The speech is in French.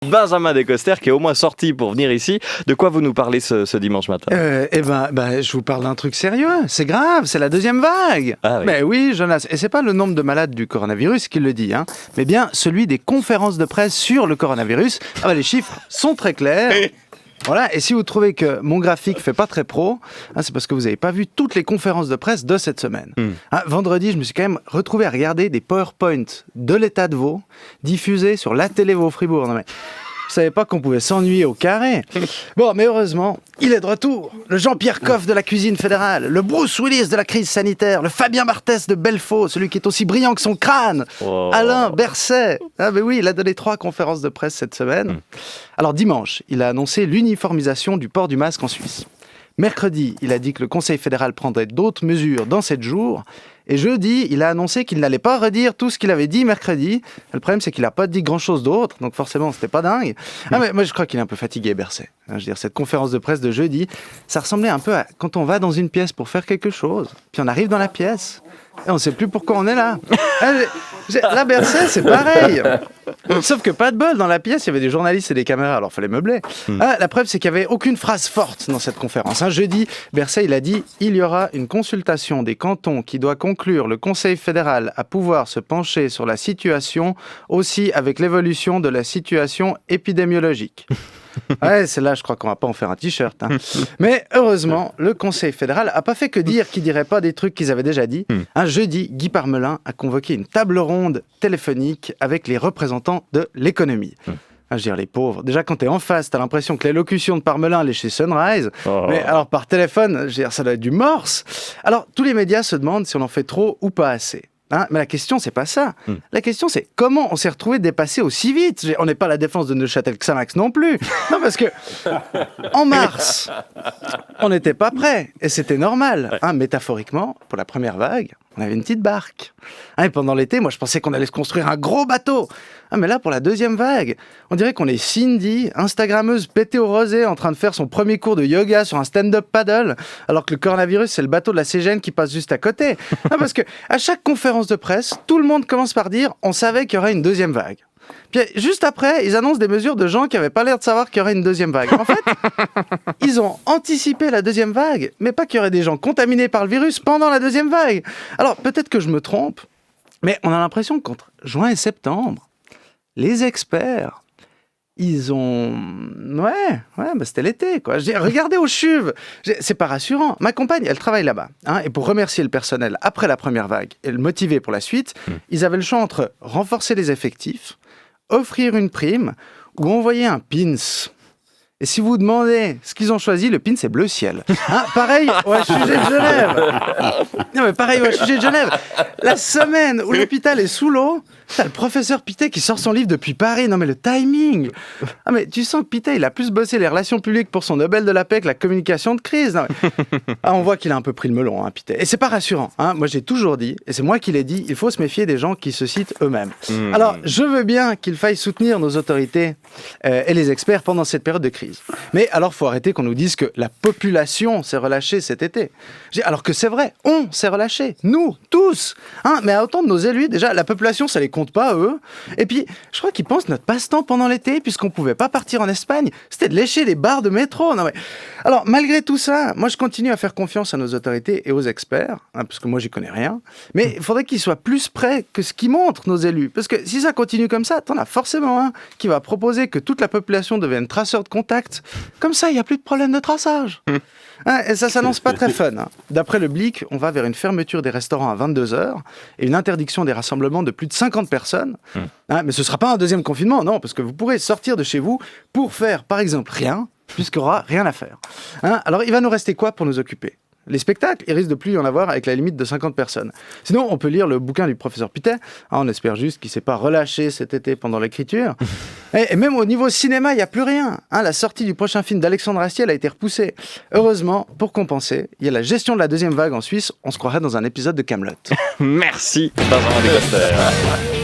Benjamin Descoster qui est au moins sorti pour venir ici. De quoi vous nous parlez ce dimanche matin? Je vous parle d'un truc sérieux. C'est grave, c'est la deuxième vague. Ah oui. Mais oui, Jonas. Et c'est pas le nombre de malades du coronavirus qui le dit, mais bien celui des conférences de presse sur le coronavirus. Les chiffres sont très clairs. Voilà, et si vous trouvez que mon graphique fait pas très pro, c'est parce que vous n'avez pas vu toutes les conférences de presse de cette semaine. Vendredi, je me suis quand même retrouvé à regarder des PowerPoint de l'état de Vaud diffusés sur la télé Vaud-Fribourg. Non mais, je savais pas qu'on pouvait s'ennuyer au carré. Bon, mais heureusement, il est de retour. Le Jean-Pierre Coff de la cuisine fédérale, le Bruce Willis de la crise sanitaire, le Fabien Barthès de Belfaux, celui qui est aussi brillant que son crâne, Alain Berset. Oui, il a donné 3 conférences de presse cette semaine. Alors dimanche, il a annoncé l'uniformisation du port du masque en Suisse. Mercredi, il a dit que le Conseil fédéral prendrait d'autres mesures dans 7 jours. Et jeudi, il a annoncé qu'il n'allait pas redire tout ce qu'il avait dit mercredi. Le problème, c'est qu'il n'a pas dit grand-chose d'autre, donc forcément, c'était pas dingue. Mais moi, je crois qu'il est un peu fatigué, Berset. Je veux dire, cette conférence de presse de jeudi, ça ressemblait un peu à quand on va dans une pièce pour faire quelque chose, puis on arrive dans la pièce, et on ne sait plus pourquoi on est là. Là, Berset, c'est pareil. Sauf que pas de bol, dans la pièce, il y avait des journalistes et des caméras, alors il fallait meubler. La preuve, c'est qu'il n'y avait aucune phrase forte dans cette conférence. Jeudi, Berset, il a dit « Il y aura une consultation des cantons qui doit conclure le Conseil fédéral à pouvoir se pencher sur la situation, aussi avec l'évolution de la situation épidémiologique. » C'est là, je crois qu'on va pas en faire un t-shirt. Mais heureusement, le Conseil fédéral a pas fait que dire qu'ils diraient pas des trucs qu'ils avaient déjà dit. Jeudi, Guy Parmelin a convoqué une table ronde téléphonique avec les représentants de l'économie. Je veux dire, les pauvres. Déjà, quand t'es en face, t'as l'impression que l'élocution de Parmelin, elle est chez Sunrise. Mais alors, par téléphone, je veux dire, ça doit être du morse. Alors, tous les médias se demandent si on en fait trop ou pas assez. Mais la question, c'est pas ça. La question, c'est comment on s'est retrouvé dépassé aussi vite. On n'est pas la défense de Neuchâtel-Xamax non plus. Non, parce que en mars, on n'était pas prêt. Et c'était normal. Métaphoriquement, pour la première vague, on avait une petite barque. Et pendant l'été, moi, je pensais qu'on allait se construire un gros bateau. Mais là, pour la deuxième vague, on dirait qu'on est Cindy, Instagrammeuse pétée au rosé, en train de faire son premier cours de yoga sur un stand-up paddle, alors que le coronavirus, c'est le bateau de la CGN qui passe juste à côté. Parce que à chaque conférence de presse, tout le monde commence par dire « on savait qu'il y aurait une deuxième vague ». Puis juste après, ils annoncent des mesures de gens qui n'avaient pas l'air de savoir qu'il y aurait une deuxième vague. En fait, ils ont anticipé la deuxième vague, mais pas qu'il y aurait des gens contaminés par le virus pendant la deuxième vague. Alors, peut-être que je me trompe, mais on a l'impression qu'entre juin et septembre, les experts, ils ont... c'était l'été, quoi. Je dis, regardez aux chuves. C'est pas rassurant. Ma compagne, elle travaille là-bas. Et pour remercier le personnel après la première vague et le motiver pour la suite, ils avaient le choix entre renforcer les effectifs, offrir une prime ou envoyer un pins. Et si vous vous demandez ce qu'ils ont choisi, le pin, c'est bleu ciel. Pareil au HUG de Genève. Pareil au HUG de Genève. La semaine où l'hôpital est sous l'eau, t'as le professeur Pittet qui sort son livre depuis Paris. Non mais le timing. Mais tu sens que Pittet, il a plus bossé les relations publiques pour son Nobel de la paix que la communication de crise. On voit qu'il a un peu pris le melon, Pittet. Et c'est pas rassurant. Moi, j'ai toujours dit, et c'est moi qui l'ai dit, il faut se méfier des gens qui se citent eux-mêmes. Alors, je veux bien qu'il faille soutenir nos autorités et les experts pendant cette période de crise. Mais alors, faut arrêter qu'on nous dise que la population s'est relâchée cet été. Alors que c'est vrai, on s'est relâché, nous, tous. Mais à autant de nos élus, déjà, la population, ça les compte pas, eux. Et puis, je crois qu'ils pensent notre passe-temps pendant l'été, puisqu'on pouvait pas partir en Espagne, c'était de lécher les barres de métro. Alors, malgré tout ça, moi, je continue à faire confiance à nos autorités et aux experts, parce que moi, j'y connais rien. Mais il faudrait qu'ils soient plus près que ce qu'ils montrent, nos élus. Parce que si ça continue comme ça, t'en as forcément un qui va proposer que toute la population devienne traceur de contact. Comme ça, il n'y a plus de problème de traçage. Et ça s'annonce pas très fun. D'après le Blick, on va vers une fermeture des restaurants à 22h et une interdiction des rassemblements de plus de 50 personnes. Mais ce ne sera pas un deuxième confinement, non, parce que vous pourrez sortir de chez vous pour faire, par exemple, rien, puisqu'il n'y aura rien à faire. Alors, il va nous rester quoi pour nous occuper ? Les spectacles, il risque de plus y en avoir avec la limite de 50 personnes. Sinon, on peut lire le bouquin du professeur Pittet. On espère juste qu'il ne s'est pas relâché cet été pendant l'écriture. Et même au niveau cinéma, il n'y a plus rien. La sortie du prochain film d'Alexandre Astier a été repoussée. Heureusement, pour compenser, il y a la gestion de la deuxième vague en Suisse. On se croirait dans un épisode de Kaamelott. Merci, Benjamin Descoster.